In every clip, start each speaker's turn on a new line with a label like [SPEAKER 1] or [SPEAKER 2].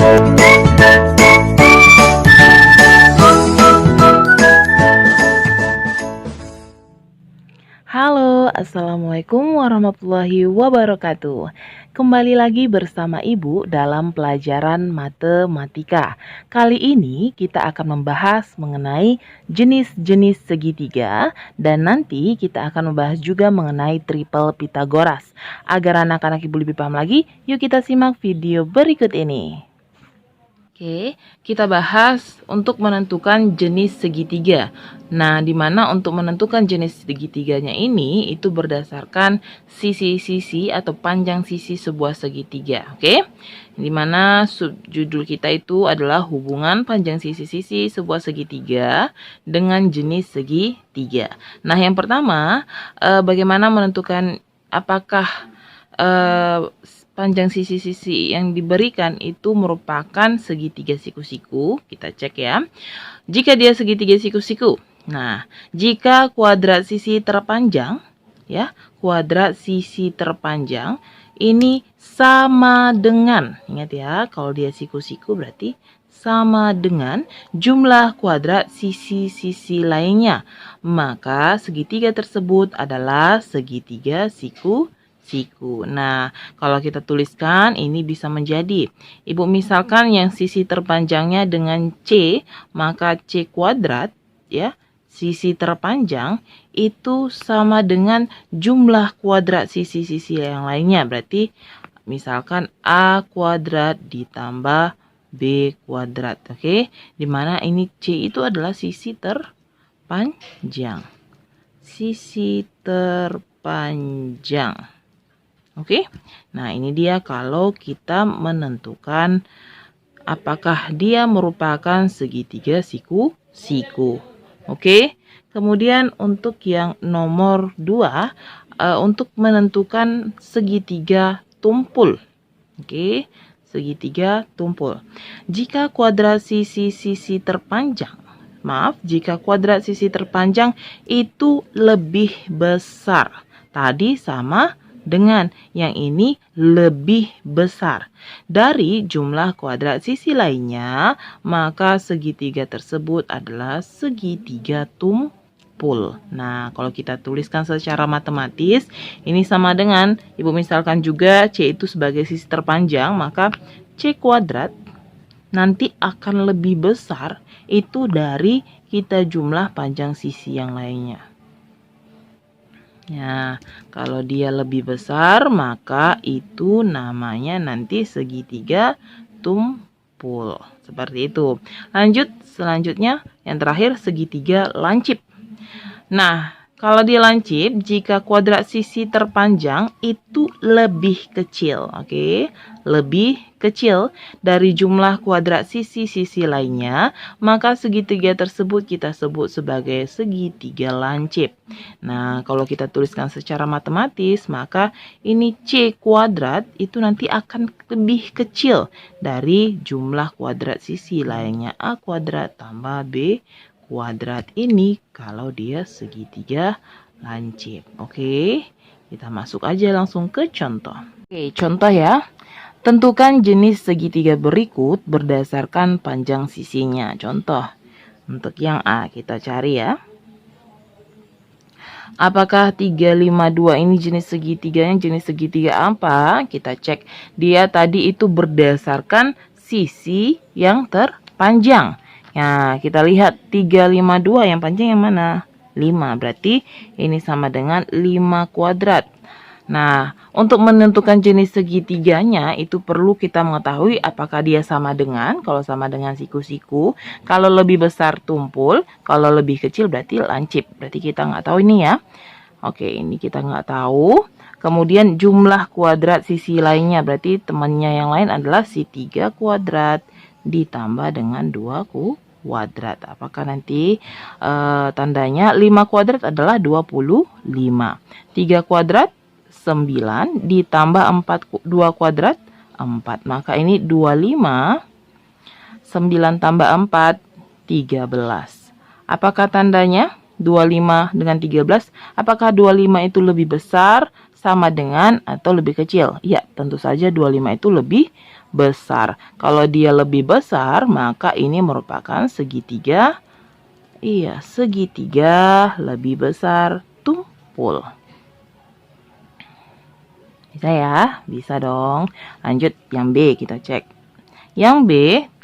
[SPEAKER 1] Halo, assalamualaikum warahmatullahi wabarakatuh. Kembali lagi bersama Ibu dalam pelajaran matematika. Kali ini kita akan membahas mengenai jenis-jenis segitiga dan nanti kita akan membahas juga mengenai triple Pitagoras. Agar anak-anak Ibu lebih paham lagi, yuk kita simak video berikut ini. Oke, kita bahas untuk menentukan jenis segitiga. Nah, di mana untuk menentukan jenis segitiganya ini itu berdasarkan sisi-sisi atau panjang sisi sebuah segitiga. Oke, di mana subjudul kita itu adalah hubungan panjang sisi-sisi sebuah segitiga dengan jenis segitiga. Nah, yang pertama, bagaimana menentukan apakah panjang sisi-sisi yang diberikan itu merupakan segitiga siku-siku. Kita cek ya. Jika dia segitiga siku-siku. Nah, jika kuadrat sisi terpanjang, ya, kuadrat sisi terpanjang ini sama dengan, ingat ya, kalau dia siku-siku berarti sama dengan jumlah kuadrat sisi-sisi lainnya. Maka segitiga tersebut adalah segitiga siku. Nah, kalau kita tuliskan ini bisa menjadi, Ibu misalkan yang sisi terpanjangnya dengan C, maka C kuadrat ya, sisi terpanjang itu sama dengan jumlah kuadrat sisi-sisi yang lainnya. Berarti misalkan A kuadrat ditambah B kuadrat, oke? Dimana ini C itu adalah sisi terpanjang. Sisi terpanjang. Oke, nah ini dia kalau kita menentukan apakah dia merupakan segitiga siku-siku. Oke, kemudian untuk yang nomor 2, untuk menentukan segitiga tumpul. Oke, segitiga tumpul. Jika kuadrat sisi-sisi terpanjang, jika kuadrat sisi terpanjang itu lebih besar. Tadi sama dengan yang ini lebih besar dari jumlah kuadrat sisi lainnya, maka segitiga tersebut adalah segitiga tumpul. Nah, kalau kita tuliskan secara matematis, ini sama dengan, Ibu misalkan juga C itu sebagai sisi terpanjang, maka C kuadrat nanti akan lebih besar itu dari kita jumlah panjang sisi yang lainnya. Ya, kalau dia lebih besar, maka itu namanya nanti segitiga tumpul. Seperti itu. Lanjut, selanjutnya yang terakhir segitiga lancip. Nah, kalau dia lancip, jika kuadrat sisi terpanjang itu lebih kecil, oke? Lebih kecil dari jumlah kuadrat sisi-sisi lainnya, maka segitiga tersebut kita sebut sebagai segitiga lancip. Nah, kalau kita tuliskan secara matematis, maka ini C kuadrat itu nanti akan lebih kecil dari jumlah kuadrat sisi lainnya. A kuadrat tambah B kuadrat ini kalau dia segitiga lancip. Oke, kita masuk aja langsung ke contoh. Oke, contoh ya. Tentukan jenis segitiga berikut berdasarkan panjang sisinya. Contoh, untuk yang A kita cari ya. Apakah 352 ini jenis segitiganya? Jenis segitiga apa? Kita cek. Dia tadi itu berdasarkan sisi yang terpanjang. Nah, kita lihat 352 yang panjang yang mana? 5. Berarti ini sama dengan 5 kuadrat. Nah, untuk menentukan jenis segitiganya itu perlu kita mengetahui apakah dia sama dengan, kalau sama dengan siku-siku, kalau lebih besar tumpul, kalau lebih kecil berarti lancip. Berarti kita nggak tahu ini ya. Oke, ini kita nggak tahu. Kemudian jumlah kuadrat sisi lainnya, berarti temannya yang lain adalah si 3 kuadrat ditambah dengan 2 kuadrat. Apakah nanti tandanya 5 kuadrat adalah 25. 3 kuadrat 9 ditambah 2 kuadrat 4. Maka ini 25. 9 tambah 4 13. Apakah tandanya 25 dengan 13? Apakah 25 itu lebih besar, sama dengan, atau lebih kecil? Ya, tentu saja 25 itu lebih besar. Kalau dia lebih besar, maka ini merupakan segitiga. Iya, segitiga lebih besar tumpul. Bisa ya? Bisa dong. Lanjut yang B kita cek. Yang B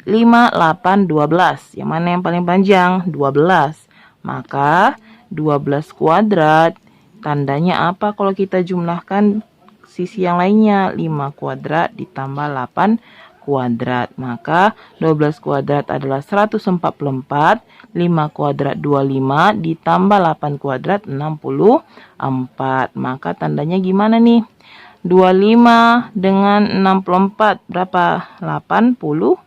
[SPEAKER 1] 5, 8, 12. Yang mana yang paling panjang? 12. Maka 12 kuadrat tandanya apa kalau kita jumlahkan sisi yang lainnya? 5 kuadrat ditambah 8 kuadrat. Maka 12 kuadrat adalah 144. 5 kuadrat 25 ditambah 8 kuadrat 64. Maka tandanya gimana nih? 25 dengan 64 berapa? 89.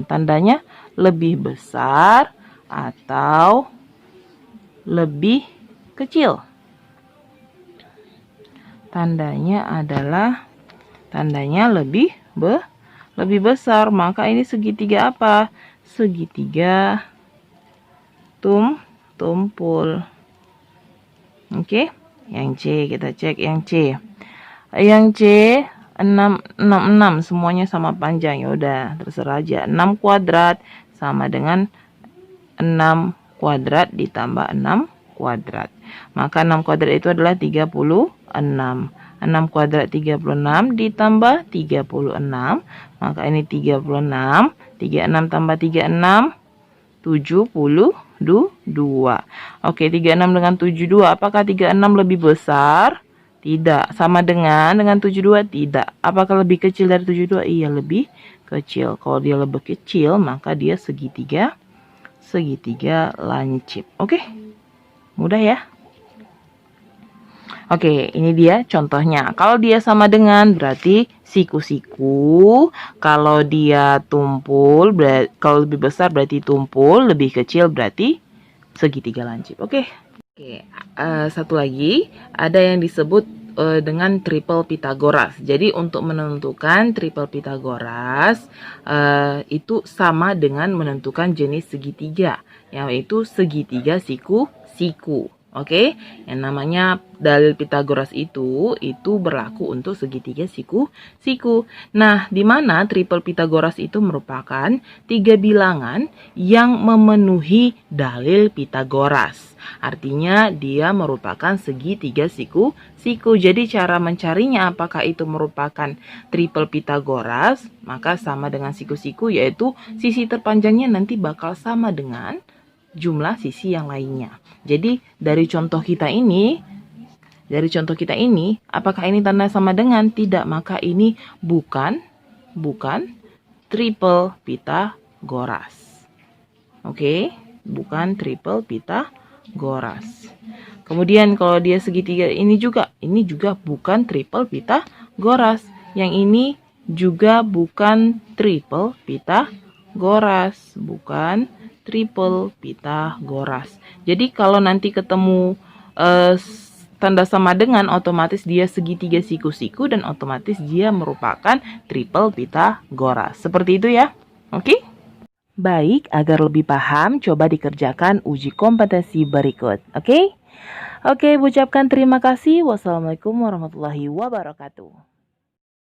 [SPEAKER 1] Tandanya lebih besar atau lebih kecil? Tandanya lebih besar. Maka ini segitiga apa? Segitiga tumpul. Oke? Yang C kita cek yang C. Yang C 6, 6, semuanya sama panjang. Ya udah, terserah aja. 6 kuadrat sama dengan 6 kuadrat ditambah 6 kuadrat. Maka 6 kuadrat itu adalah 36. 6 kuadrat 36 ditambah 36. Maka ini 36. 36 tambah 36 72. Oke, 36 dengan 72. Apakah 36 lebih besar? Tidak. Sama dengan 72? Tidak. Apakah lebih kecil dari 72? Iya, lebih kecil. Kalau dia lebih kecil, maka dia segitiga lancip. Oke? Mudah ya? Oke, ini dia contohnya. Kalau dia sama dengan berarti siku-siku. Kalau dia tumpul, kalau lebih besar berarti tumpul, lebih kecil berarti segitiga lancip. Oke. Satu lagi, ada yang disebut dengan triple Pythagoras. Jadi untuk menentukan triple Pythagoras itu sama dengan menentukan jenis segitiga, yaitu segitiga siku-siku. Oke, yang namanya dalil Pythagoras itu berlaku untuk segitiga siku-siku. Nah, di mana triple Pythagoras itu merupakan 3 bilangan yang memenuhi dalil Pythagoras. Artinya dia merupakan segitiga siku-siku. Jadi cara mencarinya apakah itu merupakan triple Pythagoras, maka sama dengan siku-siku, yaitu sisi terpanjangnya nanti bakal sama dengan jumlah sisi yang lainnya. Jadi dari contoh kita ini, apakah ini tanda sama dengan? Tidak, maka ini bukan triple Pythagoras. Oke, bukan triple Pythagoras. Kemudian kalau dia segitiga ini juga bukan triple Pythagoras. Yang ini juga bukan triple Pythagoras, bukan triple Pythagoras. Jadi kalau nanti ketemu tanda sama dengan, otomatis dia segitiga siku-siku dan otomatis dia merupakan triple Pythagoras. Seperti itu ya. Oke? Baik, agar lebih paham, coba dikerjakan uji kompetensi berikut. Oke? Oke, ucapkan terima kasih. Wassalamualaikum warahmatullahi wabarakatuh.